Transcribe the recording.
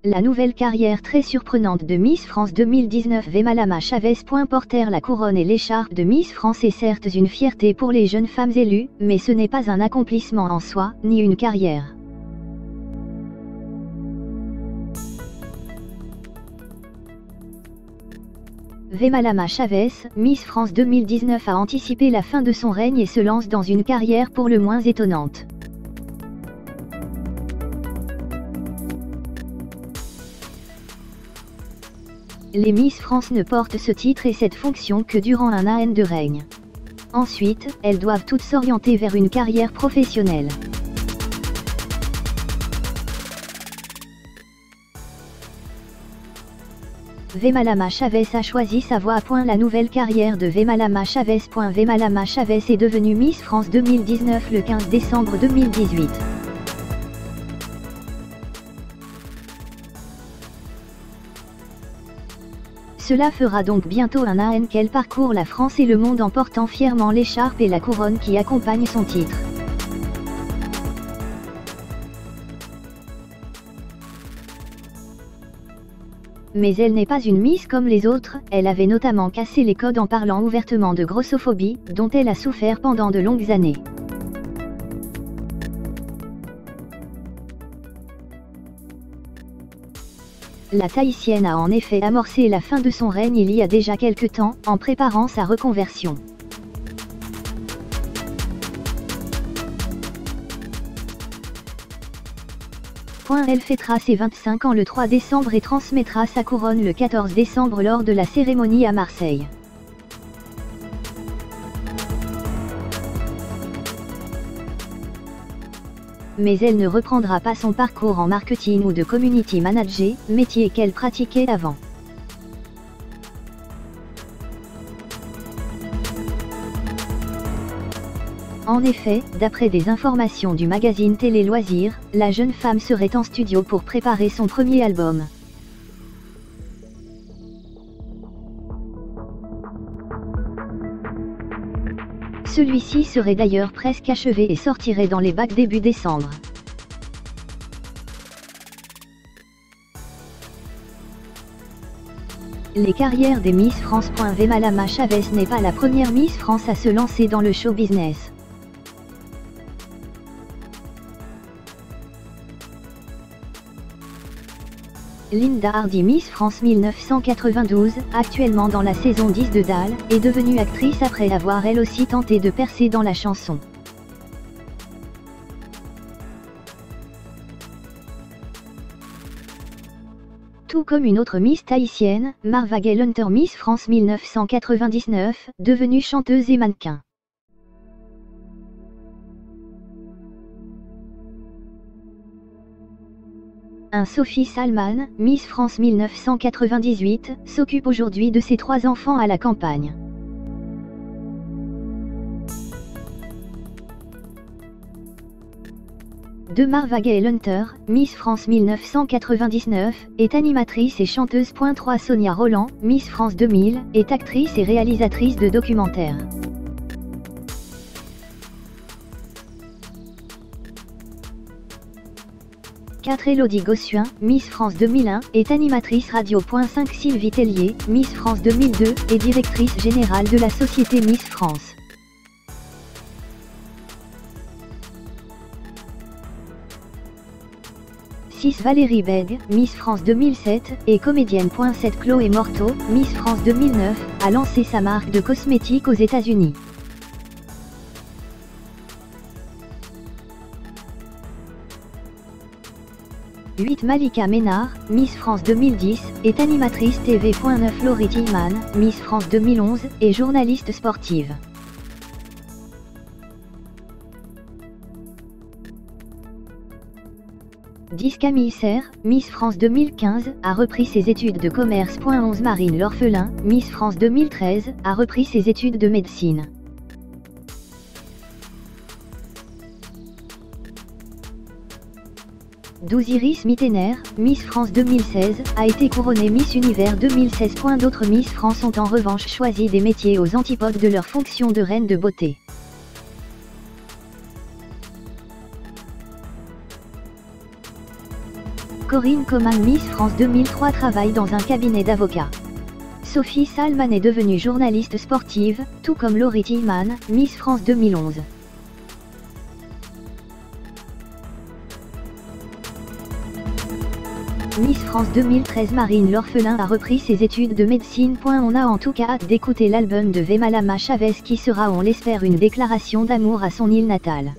La nouvelle carrière très surprenante de Miss France 2019 Vemalama Chavez porter la couronne et l'écharpe de Miss France est certes une fierté pour les jeunes femmes élues, mais ce n'est pas un accomplissement en soi, ni une carrière. Vemalama Chavez, Miss France 2019 a anticipé la fin de son règne et se lance dans une carrière pour le moins étonnante. Les Miss France ne portent ce titre et cette fonction que durant un an de règne. Ensuite, elles doivent toutes s'orienter vers une carrière professionnelle. Vemalama Chavez a choisi sa voie. La nouvelle carrière de Vemalama Chavez. Vemalama Chavez est devenue Miss France 2019 le 15 décembre 2018. Cela fera donc bientôt un an qu'elle parcourt la France et le monde en portant fièrement l'écharpe et la couronne qui accompagnent son titre. Mais elle n'est pas une Miss comme les autres, elle avait notamment cassé les codes en parlant ouvertement de grossophobie, dont elle a souffert pendant de longues années. La Tahitienne a en effet amorcé la fin de son règne il y a déjà quelque temps, en préparant sa reconversion. Elle fêtera ses 25 ans le 3 décembre et transmettra sa couronne le 14 décembre lors de la cérémonie à Marseille. Mais elle ne reprendra pas son parcours en marketing ou de community manager, métier qu'elle pratiquait avant. En effet, d'après des informations du magazine Télé Loisirs, la jeune femme serait en studio pour préparer son premier album. Celui-ci serait d'ailleurs presque achevé et sortirait dans les bacs début décembre. Les carrières des Miss France. Vemalama Chavez n'est pas la première Miss France à se lancer dans le show business. Linda Hardy Miss France 1992, actuellement dans la saison 10 de Dalle, est devenue actrice après avoir elle aussi tenté de percer dans la chanson. Tout comme une autre Miss tahitienne, Marva Gay-Hunter Miss France 1999, devenue chanteuse et mannequin. Sophie Salman, Miss France 1998, s'occupe aujourd'hui de ses 3 enfants à la campagne. Marva Gay-Hunter, Miss France 1999, est animatrice et chanteuse. 3 Sonia Roland, Miss France 2000, est actrice et réalisatrice de documentaires. 4 Élodie Gossuin, Miss France 2001, est animatrice radio. 5 Sylvie Tellier, Miss France 2002, est directrice générale de la société Miss France. 6 Valérie Bègue, Miss France 2007, et comédienne. 7 Chloé Morteau, Miss France 2009, a lancé sa marque de cosmétiques aux États-Unis. 8 Malika Ménard, Miss France 2010, est animatrice TV. 9 Laurie Tillman, Miss France 2011, est journaliste sportive. 10 Camille Serre, Miss France 2015, a repris ses études de commerce. 11 Marine L'Orphelin, Miss France 2013, a repris ses études de médecine. 12 Iris Mittener, Miss France 2016, a été couronnée Miss Univers 2016. D'autres Miss France ont en revanche choisi des métiers aux antipodes de leur fonction de reine de beauté. Corinne Coman Miss France 2003 travaille dans un cabinet d'avocats. Sophie Salman est devenue journaliste sportive, tout comme Laurie Tillman, Miss France 2011. Miss France 2013 Marine l'orphelin a repris ses études de médecine. On a en tout cas hâte d'écouter l'album de Vemalama Chavez qui sera, on l'espère, une déclaration d'amour à son île natale.